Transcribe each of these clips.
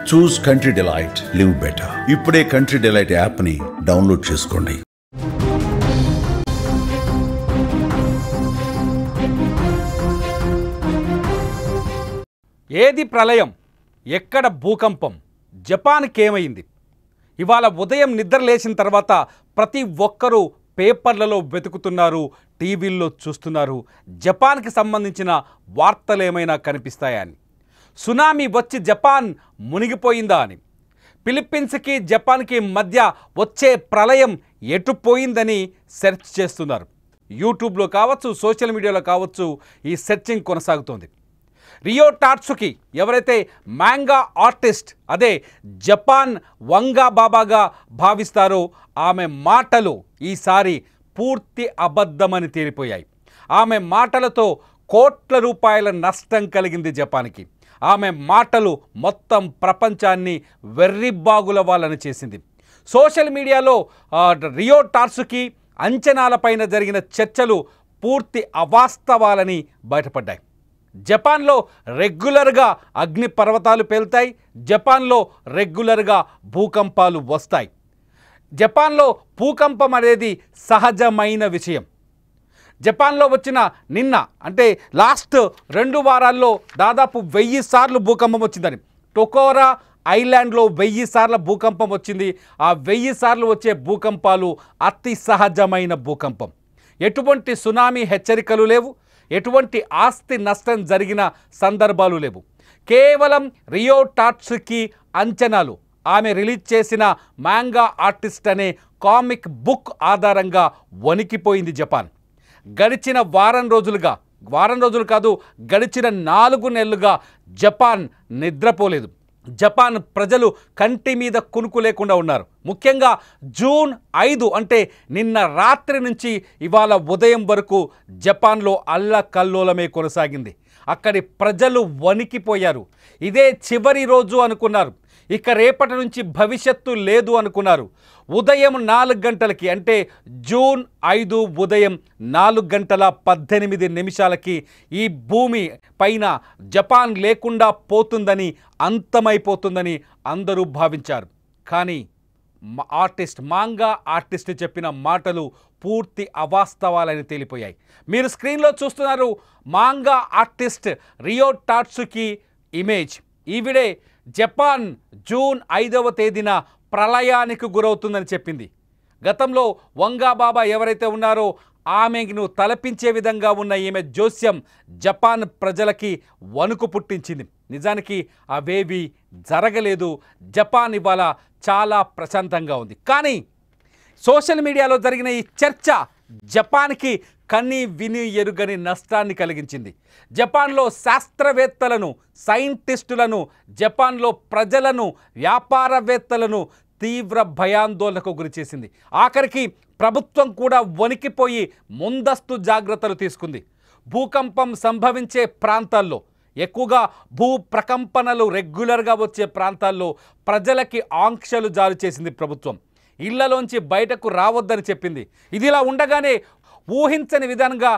చూస్ country delight, live better. ఇప్పుడే country delight యాప్ని download చేసుకోండి. ఏది ప్రళయం, ఎక్కడ భూకంపం, జపాన్కి ఏమైంది? ఇవాళ ఉదయం నిద్ర లేచిన తర్వాత ప్రతి ఒక్కరూ పేపర్లలో వెతుకుతున్నారు, టీవీల్లో చూస్తున్నారు. జపాన్కి సంబంధించిన వార్తలు ఏమైనా కనిపిస్తాయా అని. సునామీ వచ్చి జపాన్ మునిగిపోయిందా అని. ఫిలిప్పీన్స్కి జపాన్కి మధ్య వచ్చే ప్రళయం ఎటుపోయిందని సెర్చ్ చేస్తున్నారు. యూట్యూబ్లో కావచ్చు, సోషల్ మీడియాలో కావచ్చు, ఈ సెర్చింగ్ కొనసాగుతోంది. రియో టాట్సుకి ఎవరైతే మ్యాంగా ఆర్టిస్ట్, అదే జపాన్ వంగా బాబాగా భావిస్తారో ఆమె మాటలు ఈసారి పూర్తి అబద్ధమని తేలిపోయాయి. ఆమె మాటలతో కోట్ల రూపాయల నష్టం కలిగింది జపాన్కి. ఆమె మాటలు మొత్తం ప్రపంచాన్ని వెర్రిబాగుల వాళ్ళని చేసింది. సోషల్ మీడియాలో రియో టాట్సుకి అంచనాలపైన జరిగిన చర్చలు పూర్తి అవాస్తవాలని బయటపడ్డాయి. జపాన్లో రెగ్యులర్గా అగ్ని పర్వతాలు పేలుతాయి. జపాన్లో రెగ్యులర్గా భూకంపాలు వస్తాయి. జపాన్లో భూకంపం అనేది సహజమైన విషయం. జపాన్లో వచ్చిన నిన్న అంటే లాస్ట్ 2 వారాల్లో దాదాపు 1000 సార్లు భూకంపం వచ్చిందని. టొకోరా ఐలాండ్లో 1000 సార్ల భూకంపం వచ్చింది. ఆ 1000 సార్లు వచ్చే భూకంపాలు అతి సహజమైన భూకంపం. ఎటువంటి సునామీ హెచ్చరికలు లేవు, ఎటువంటి ఆస్తి నష్టం జరిగిన సందర్భాలు లేవు. కేవలం రియో టాట్సుకి అంచనాలు, ఆమె రిలీజ్ చేసిన మ్యాంగా ఆర్టిస్ట్ అనే కామిక్ బుక్ ఆధారంగా వణికిపోయింది జపాన్. గడిచిన వారం రోజులు కాదు, గడిచిన 4 నెలలుగా జపాన్ నిద్రపోలేదు. జపాన్ ప్రజలు కంటి మీద కునుకు లేకుండా ఉన్నారు. ముఖ్యంగా జూన్ 5 అంటే నిన్న రాత్రి నుంచి ఇవాళ ఉదయం వరకు జపాన్లో అల్లకల్లోలమే కొనసాగింది. అక్కడి ప్రజలు వణికిపోయారు. ఇదే చివరి రోజు అనుకున్నారు. ఇక రేపటి నుంచి భవిష్యత్తు లేదు అనుకున్నారు. ఉదయం 4 గంటలకి అంటే జూన్ 5 ఉదయం 4:18 ఈ భూమి పైన జపాన్ లేకుండా పోతుందని, అంతమైపోతుందని అందరూ భావించారు. కానీ మాంగా ఆర్టిస్ట్ చెప్పిన మాటలు పూర్తి అవాస్తవాలని తేలిపోయాయి. మీరు స్క్రీన్లో చూస్తున్నారు మాంగా ఆర్టిస్ట్ రియో టాట్సుకి ఇమేజ్. ఈవిడే జపాన్ జూన్ 5వ తేదీన ప్రళయానికి గురవుతుందని చెప్పింది. గతంలో వంగా బాబా ఎవరైతే ఉన్నారో ఆమెను తలపించే విధంగా ఉన్న ఈమె జోస్యం జపాన్ ప్రజలకి వణుకు పుట్టించింది. నిజానికి అవేవి జరగలేదు. జపాన్ ఇవాళ చాలా ప్రశాంతంగా ఉంది. కానీ సోషల్ మీడియాలో జరిగిన ఈ చర్చ జపాన్కి కన్ని విని ఎరుగని నష్టాన్ని కలిగించింది. జపాన్లో శాస్త్రవేత్తలను, సైంటిస్టులను, జపాన్లో ప్రజలను, వ్యాపారవేత్తలను తీవ్ర భయాందోళనకు గురిచేసింది. ఆఖరికి ప్రభుత్వం కూడా వణికిపోయి ముందస్తు జాగ్రత్తలు తీసుకుంది. భూకంపం సంభవించే ప్రాంతాల్లో, ఎక్కువగా భూ ప్రకంపనలు రెగ్యులర్గా వచ్చే ప్రాంతాల్లో ప్రజలకి ఆంక్షలు జారీ చేసింది ప్రభుత్వం. ఇళ్లలోంచి బయటకు రావద్దని చెప్పింది. ఇదిలా ఉండగానే ఊహించని విధంగా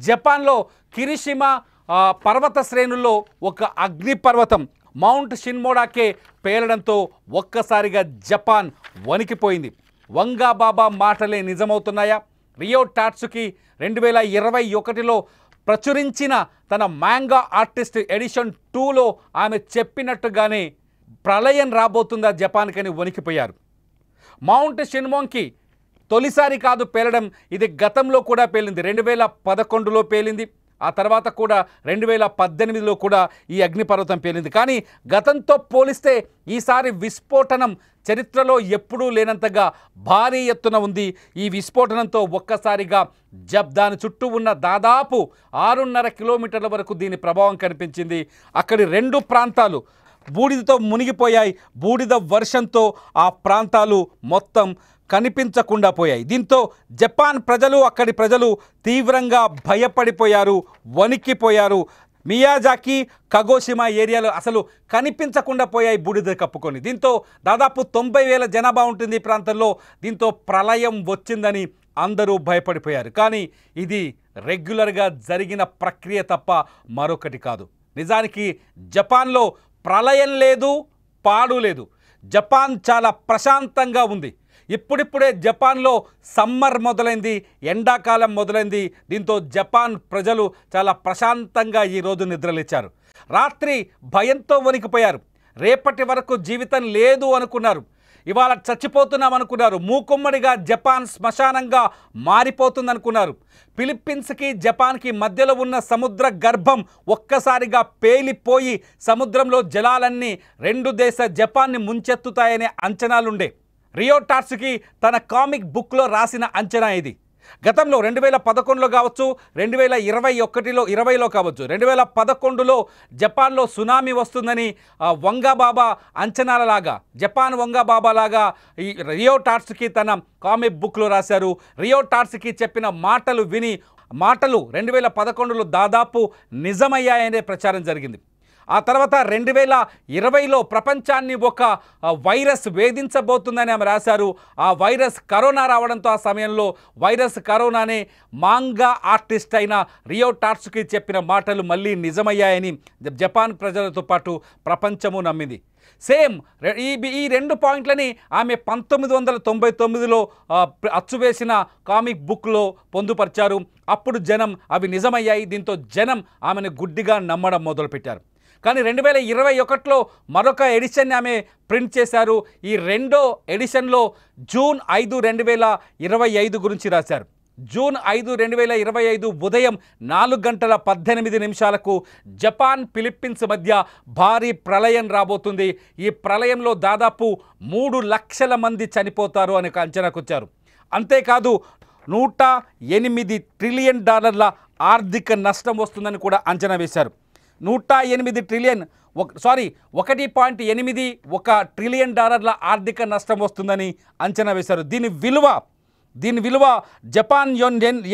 జపాన్లో కిరిషిమా పర్వత శ్రేణుల్లో ఒక అగ్నిపర్వతం మౌంట్ షిన్మోడాకే పేలడంతో ఒక్కసారిగా జపాన్ వణికిపోయింది. వంగా బాబా మాటలే నిజమవుతున్నాయా? రియో టాట్సుకి 2021లో ప్రచురించిన తన మ్యాంగా ఆర్టిస్ట్ ఎడిషన్ 2లో ఆమె చెప్పినట్టుగానే ప్రళయం రాబోతుందా జపాన్కని వణికిపోయారు. మౌంట్ షిన్మోంగ్కి తొలిసారి కాదు పేలడం, ఇది గతంలో కూడా పేలింది. 2011లో పేలింది. ఆ తర్వాత కూడా 2018లో కూడా ఈ అగ్నిపర్వతం పేలింది. కానీ గతంతో పోలిస్తే ఈసారి విస్ఫోటనం చరిత్రలో ఎప్పుడూ లేనంతగా భారీ ఎత్తున ఉంది. ఈ విస్ఫోటనంతో ఒక్కసారిగా దాని చుట్టూ ఉన్న దాదాపు 6.5 కిలోమీటర్ల వరకు దీని ప్రభావం కనిపించింది. అక్కడి 2 ప్రాంతాలు బూడిదతో మునిగిపోయాయి. బూడిద వర్షంతో ఆ ప్రాంతాలు మొత్తం కనిపించకుండా పోయాయి. దీంతో జపాన్ ప్రజలు, అక్కడి ప్రజలు తీవ్రంగా భయపడిపోయారు, వణికిపోయారు. మియాజాకి, కగోషిమా ఏరియాలో అసలు కనిపించకుండా పోయాయి బూడిద కప్పుకొని. దీంతో దాదాపు 90,000 జనాభా ఉంటుంది ఈ ప్రాంతంలో. దీంతో ప్రళయం వచ్చిందని అందరూ భయపడిపోయారు. కానీ ఇది రెగ్యులర్గా జరిగిన ప్రక్రియ తప్ప మరొకటి కాదు. నిజానికి జపాన్లో ప్రళయం లేదు, పాడు లేదు. జపాన్ చాలా ప్రశాంతంగా ఉంది. ఇప్పుడిప్పుడే జపాన్లో సమ్మర్ మొదలైంది, ఎండాకాలం మొదలైంది. దీంతో జపాన్ ప్రజలు చాలా ప్రశాంతంగా ఈరోజు నిద్రలేచారు. రాత్రి భయంతో వణికిపోయారు. రేపటి వరకు జీవితం లేదు అనుకున్నారు. ఇవాళ చచ్చిపోతున్నాం అనుకున్నారు. మూకుమ్మడిగా జపాన్ శ్మశానంగా మారిపోతుందనుకున్నారు. ఫిలిప్పీన్స్కి జపాన్కి మధ్యలో ఉన్న సముద్ర గర్భం ఒక్కసారిగా పేలిపోయి సముద్రంలో జలాలన్నీ రెండు దేశ జపాన్ని ముంచెత్తుతాయనే అంచనాలుండే. రియో టాట్సుకి తన కామిక్ బుక్లో రాసిన అంచనా ఇది. గతంలో 2011లో కావచ్చు, 2020లో కావచ్చు, 2011లో జపాన్లో సునామీ వస్తుందని వంగా బాబా అంచనాలలాగా, జపాన్ వంగా బాబా లాగా ఈ రియో టాట్సుకి తన కామిక్ బుక్లో రాశారు. రియో టాట్సుకి చెప్పిన మాటలు 2011లో దాదాపు నిజమయ్యాయనే ప్రచారం జరిగింది. ఆ తర్వాత 2020లో ప్రపంచాన్ని ఒక వైరస్ వేధించబోతుందని ఆమె రాశారు. ఆ వైరస్ కరోనా రావడంతో ఆ సమయంలో వైరస్ కరోనానే మాంగా ఆర్టిస్ట్ అయిన రియో టాట్సుకి చెప్పిన మాటలు మళ్ళీ నిజమయ్యాయని జపాన్ ప్రజలతో పాటు ప్రపంచము నమ్మింది. సేమ్ ఈ రెండు పాయింట్లని ఆమె 1999లో అచ్చువేసిన కామిక్ బుక్లో పొందుపరిచారు. అప్పుడు జనం అవి నిజమయ్యాయి. దీంతో జనం ఆమెను గుడ్డిగా నమ్మడం మొదలుపెట్టారు. కానీ 2021లో మరొక ఎడిషన్ ఆమె ప్రింట్ చేశారు. ఈ రెండో ఎడిషన్లో జూన్ 5, 2025 గురించి రాశారు. జూన్ 5, 2025 ఉదయం 4:18 జపాన్ ఫిలిప్పీన్స్ మధ్య భారీ ప్రళయం రాబోతుంది. ఈ ప్రళయంలో దాదాపు 3 లక్షల మంది చనిపోతారు అని అంచనాకు వచ్చారు. అంతేకాదు $108 ట్రిలియన్ ఆర్థిక నష్టం వస్తుందని కూడా అంచనా వేశారు. 108 ట్రిలియన్ 1.81 ట్రిలియన్ డాలర్ల ఆర్థిక నష్టం వస్తుందని అంచనా వేశారు. దీని విలువ జపాన్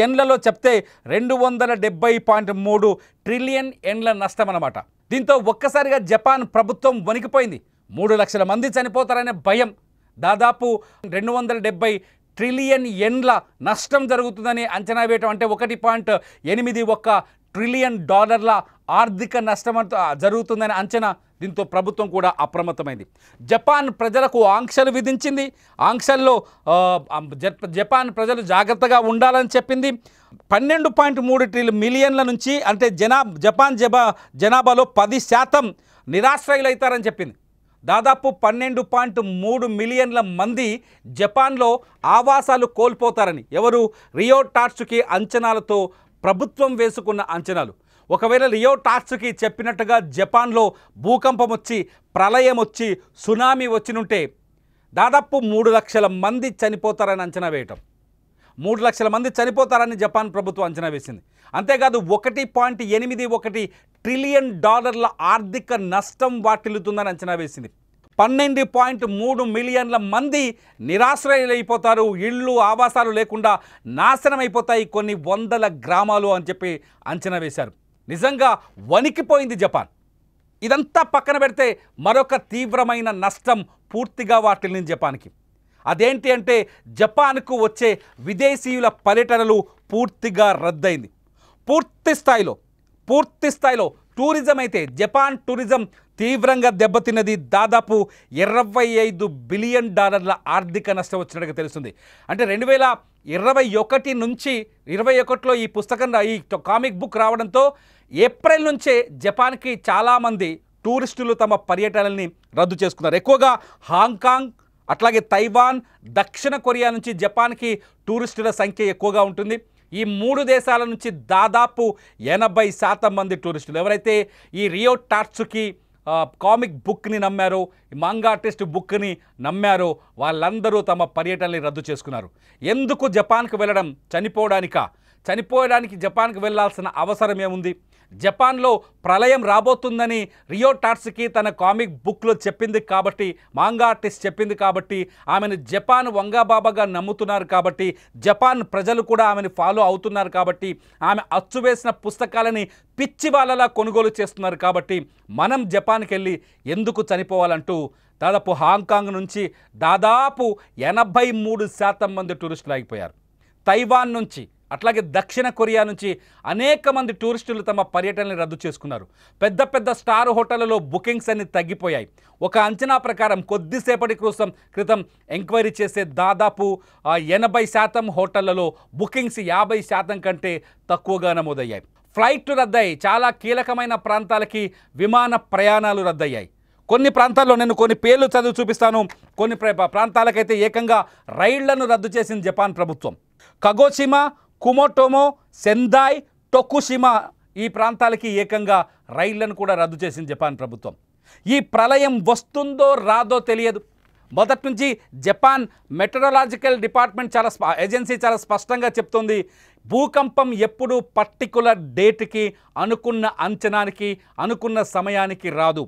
యెన్లలో చెప్తే 270.3 ట్రిలియన్ యెన్ల నష్టం అన్నమాట. దీంతో ఒక్కసారిగా జపాన్ ప్రభుత్వం వణికిపోయింది. 3 లక్షల మంది చనిపోతారనే భయం, దాదాపు 270 ట్రిలియన్ యెన్ల నష్టం జరుగుతుందని అంచనా వేయటం, అంటే 1.81 ట్రిలియన్ డాలర్ల ఆర్థిక నష్టం జరుగుతుందని అంచనా. దీంతో ప్రభుత్వం కూడా అప్రమత్తమైంది. జపాన్ ప్రజలకు ఆంక్షలు విధించింది. ఆంక్షల్లో జపాన్ ప్రజలు జాగ్రత్తగా ఉండాలని చెప్పింది. 12.3 మిలియన్ల నుంచి, అంటే జపాన్ జనాభాలో 10% నిరాశ్రయులవుతారని చెప్పింది. దాదాపు 12.3 మిలియన్ల మంది జపాన్లో ఆవాసాలు కోల్పోతారని ఎవరు రియో టాట్సుకి అంచనాలతో ప్రభుత్వం వేసుకున్న అంచనాలు. ఒకవేళ రియో టాట్సుకి చెప్పినట్టుగా జపాన్లో భూకంపం వచ్చి, ప్రళయం వచ్చి, సునామీ వచ్చినుంటే దాదాపు 3 లక్షల మంది చనిపోతారని అంచనా వేయటం. 3 లక్షల మంది చనిపోతారని జపాన్ ప్రభుత్వం అంచనా వేసింది. అంతేకాదు 1.81 ట్రిలియన్ డాలర్ల ఆర్థిక నష్టం వాటిల్లుతుందని అంచనా వేసింది. 12.3 మిలియన్ల మంది నిరాశ్రయులైపోతారు. ఇళ్ళు ఆవాసాలు లేకుండా నాశనం అయిపోతాయి కొన్ని వందల గ్రామాలు అని చెప్పి అంచనా వేశారు. నిజంగా వణికిపోయింది జపాన్. ఇదంతా పక్కన పెడితే మరొక తీవ్రమైన నష్టం పూర్తిగా వాటిల్లింది జపాన్కి. అదేంటి అంటే జపాన్కు వచ్చే విదేశీయుల పర్యటనలు పూర్తిగా రద్దయింది. పూర్తి స్థాయిలో టూరిజం అయితే జపాన్ టూరిజం తీవ్రంగా దెబ్బతిన్నది. దాదాపు $25 బిలియన్ ఆర్థిక నష్టం వచ్చినట్టుగా తెలుస్తుంది. అంటే 2021 నుంచి 2021లో ఈ పుస్తకం ఈ కామిక్ బుక్ రావడంతో ఏప్రిల్ నుంచే జపాన్కి చాలామంది టూరిస్టులు తమ పర్యటనల్ని రద్దు చేసుకున్నారు. ఎక్కువగా హాంకాంగ్, అట్లాగే తైవాన్, దక్షిణ కొరియా నుంచి జపాన్కి టూరిస్టుల సంఖ్య ఎక్కువగా ఉంటుంది. ఈ 3 దేశాల నుంచి దాదాపు 80% మంది టూరిస్టులు ఎవరైతే ఈ రియో టాట్సుకి కామిక్ బుక్ని నమ్మారో, మాంగా ఆర్టిస్ట్ బుక్ని నమ్మారో వాళ్ళందరూ తమ పర్యటనని రద్దు చేసుకున్నారు. ఎందుకు జపాన్కి వెళ్ళడం? చనిపోవడానికి జపాన్కి వెళ్ళాల్సిన అవసరం ఏముంది? జపాన్లో ప్రళయం రాబోతుందని రియో టాట్సుకి తన కామిక్ బుక్లో చెప్పింది కాబట్టి, మాంగా ఆర్టిస్ట్ చెప్పింది కాబట్టి, ఆమెను జపాన్ వంగాబాబాగా నమ్ముతున్నారు కాబట్టి, జపాన్ ప్రజలు కూడా ఆమెను ఫాలో అవుతున్నారు కాబట్టి, ఆమె అచ్చువేసిన పుస్తకాలని పిచ్చి వాళ్ళలా కొనుగోలు చేస్తున్నారు కాబట్టి మనం జపాన్కి వెళ్ళి ఎందుకు చనిపోవాలంటూ దాదాపు హాంకాంగ్ నుంచి దాదాపు 83% మంది టూరిస్టులు ఆగిపోయారు. తైవాన్ నుంచి అట్లాగే దక్షిణ కొరియా నుంచి అనేక మంది టూరిస్టులు తమ పర్యటనని రద్దు చేసుకున్నారు. పెద్ద పెద్ద స్టార్ హోటళ్లలో బుకింగ్స్ అన్ని తగ్గిపోయాయి. ఒక అంచనా ప్రకారం కొద్దిసేపటి క్రితం ఎంక్వైరీ చేసే దాదాపు 80% హోటళ్లలో బుకింగ్స్ 50% కంటే తక్కువగా నమోదయ్యాయి. ఫ్లైట్లు రద్దయ్యాయి. చాలా కీలకమైన ప్రాంతాలకి విమాన ప్రయాణాలు రద్దయ్యాయి. కొన్ని ప్రాంతాల్లో నేను కొన్ని పేర్లు చదివి చూపిస్తాను. కొన్ని ప్రాంతాలకైతే ఏకంగా రైళ్లను రద్దు చేసింది జపాన్ ప్రభుత్వం. కగోషిమా, కుమోటోమో, సెందాయ్, టొకుషిమా ఈ ప్రాంతాలకి ఏకంగా రైళ్లను కూడా రద్దు చేసింది జపాన్ ప్రభుత్వం. ఈ ప్రళయం వస్తుందో రాదో తెలియదు. మొదటి నుంచి జపాన్ మెటరలాజికల్ డిపార్ట్మెంట్ ఏజెన్సీ చాలా స్పష్టంగా చెప్తోంది, భూకంపం ఎప్పుడు పర్టికులర్ డేట్కి, అనుకున్న అంచనానికి, అనుకున్న సమయానికి రాదు.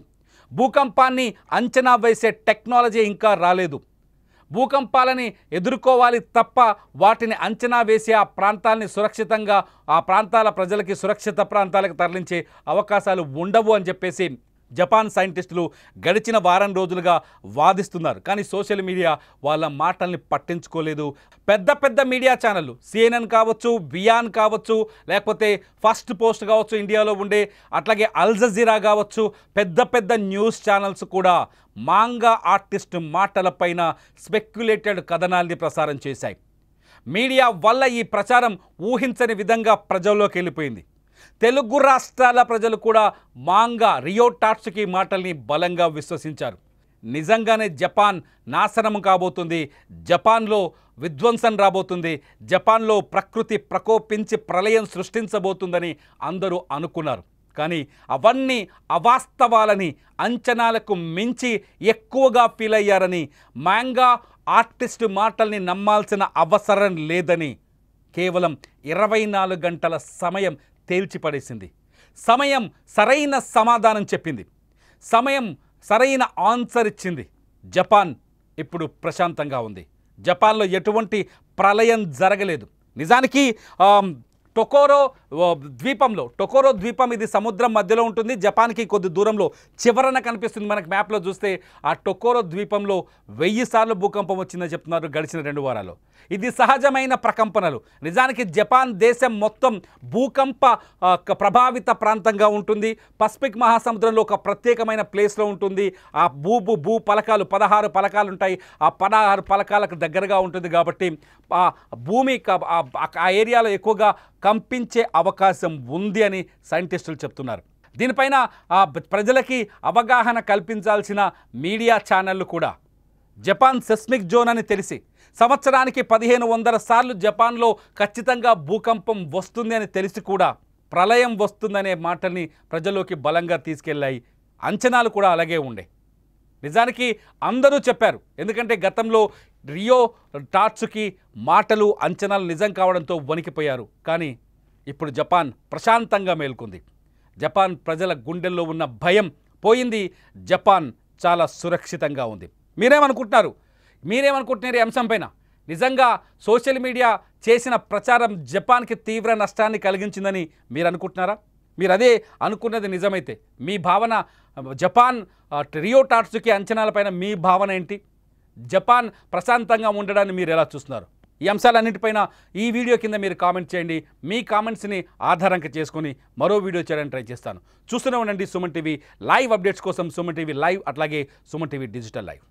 భూకంపాన్ని అంచనా వేసే టెక్నాలజీ ఇంకా రాలేదు. భూకంపాలని ఎదుర్కోవాలి తప్ప వాటిని అంచనా వేసి ఆ ప్రాంతాలని సురక్షితంగా, ఆ ప్రాంతాల ప్రజలకి సురక్షిత ప్రాంతాలకు తరలించే అవకాశాలు ఉండవు అని చెప్పేసి జపాన్ సైంటిస్టులు గడిచిన వారం రోజులుగా వాదిస్తున్నారు. కానీ సోషల్ మీడియా వాళ్ళ మాటల్ని పట్టించుకోలేదు. పెద్ద పెద్ద మీడియా ఛానళ్ళు, CNN కావచ్చు, వియాన్ కావచ్చు, లేకపోతే ఫస్ట్ పోస్ట్ కావచ్చు ఇండియాలో ఉండే, అట్లాగే అల్ జజీరా కావచ్చు, పెద్ద పెద్ద న్యూస్ ఛానల్స్ కూడా మాంగా ఆర్టిస్ట్ మాటలపైన స్పెక్యులేటెడ్ కథనాల్ని ప్రసారం చేశాయి. మీడియా వల్ల ఈ ప్రచారం ఊహించని విధంగా ప్రజల్లోకి వెళ్ళిపోయింది. తెలుగు రాష్ట్రాల ప్రజలు కూడా మాంగా రియో టాట్సుకి మాటల్ని బలంగా విశ్వసించారు. నిజంగానే జపాన్ నాశనం కాబోతుంది, జపాన్లో విధ్వంసం రాబోతుంది, జపాన్లో ప్రకృతి ప్రకోపించి ప్రళయం సృష్టించబోతుందని అందరూ అనుకున్నారు. కానీ అవన్నీ అవాస్తవాలని, అంచనాలకు మించి ఎక్కువగా ఫీల్ అయ్యారని, మాంగా ఆర్టిస్ట్ మాటల్ని నమ్మాల్సిన అవసరం లేదని కేవలం 24 గంటల సమయం తేల్చిపడేసింది. సమయం సరైన సమాధానం చెప్పింది. సమయం సరైన ఆన్సర్ ఇచ్చింది. జపాన్ ఇప్పుడు ప్రశాంతంగా ఉంది. జపాన్లో ఎటువంటి ప్రళయం జరగలేదు. నిజానికి టొకోరో ద్వీపం ఇది సముద్రం మధ్యలో ఉంటుంది. జపాన్కి కొద్ది దూరంలో చివరన కనిపిస్తుంది మనకు మ్యాప్లో చూస్తే. ఆ టొకోరో ద్వీపంలో 1000 సార్లు భూకంపం వచ్చిందని చెప్తున్నారు గడిచిన 2 వారాల్లో. ఇది సహజమైన ప్రకంపనలు. నిజానికి జపాన్ దేశం మొత్తం భూకంప ప్రభావిత ప్రాంతంగా ఉంటుంది. పసిఫిక్ మహాసముద్రంలో ఒక ప్రత్యేకమైన ప్లేస్లో ఉంటుంది. ఆ భూ పలకాలు 16 పలకాలు ఉంటాయి. ఆ 16 పలకాలకు దగ్గరగా ఉంటుంది కాబట్టి ఆ భూమి ఆ ఏరియాలో ఎక్కువగా కంపించే అవకాశం ఉంది అని సైంటిస్టులు చెప్తున్నారు. దీనిపైన ప్రజలకి అవగాహన కల్పించాల్సిన మీడియా ఛానళ్ళు కూడా జపాన్ సెస్మిక్ జోన్ అని తెలిసి సంవత్సరానికి 1500 సార్లు జపాన్లో ఖచ్చితంగా భూకంపం వస్తుంది అని తెలిసి కూడా ప్రళయం వస్తుందనే మాటల్ని ప్రజల్లోకి బలంగా తీసుకెళ్ళాయి. అంచనాలు కూడా అలాగే ఉండే. నిజానికి అందరూ చెప్పారు. ఎందుకంటే గతంలో రియో టాట్సుకి మాటలు, అంచనాలు నిజం కావడంతో వణికిపోయారు. కానీ ఇప్పుడు జపాన్ ప్రశాంతంగా మేల్కొంది. జపాన్ ప్రజల గుండెల్లో ఉన్న భయం పోయింది. జపాన్ చాలా సురక్షితంగా ఉంది. మీరేమనుకుంటున్నారు ఈ అంశం పైన? నిజంగా సోషల్ మీడియా చేసిన ప్రచారం జపాన్కి తీవ్ర నష్టాన్ని కలిగించిందని మీరు అనుకుంటున్నారా? మీరు అదే అనుకున్నది నిజమైతే మీ భావన, జపాన్ రియో టాట్సుకి అంచనాలపైన మీ భావన ఏంటి? జపాన్ ప్రశాంతంగా ఉండడాన్ని మీరు ఎలా చూస్తున్నారు? ఈ అంశాలన్నింటిపైన ఈ వీడియో కింద మీరు కామెంట్ చేయండి. మీ కామెంట్స్ని ఆధారంగా చేసుకొని మరో వీడియో చేయడానికి ట్రై చేస్తాను. చూస్తూనే ఉండండి సుమన్ టీవీ లైవ్ అప్డేట్స్ కోసం. సుమన్ టీవీ లైవ్, అట్లాగే సుమన్ టీవీ డిజిటల్ లైవ్.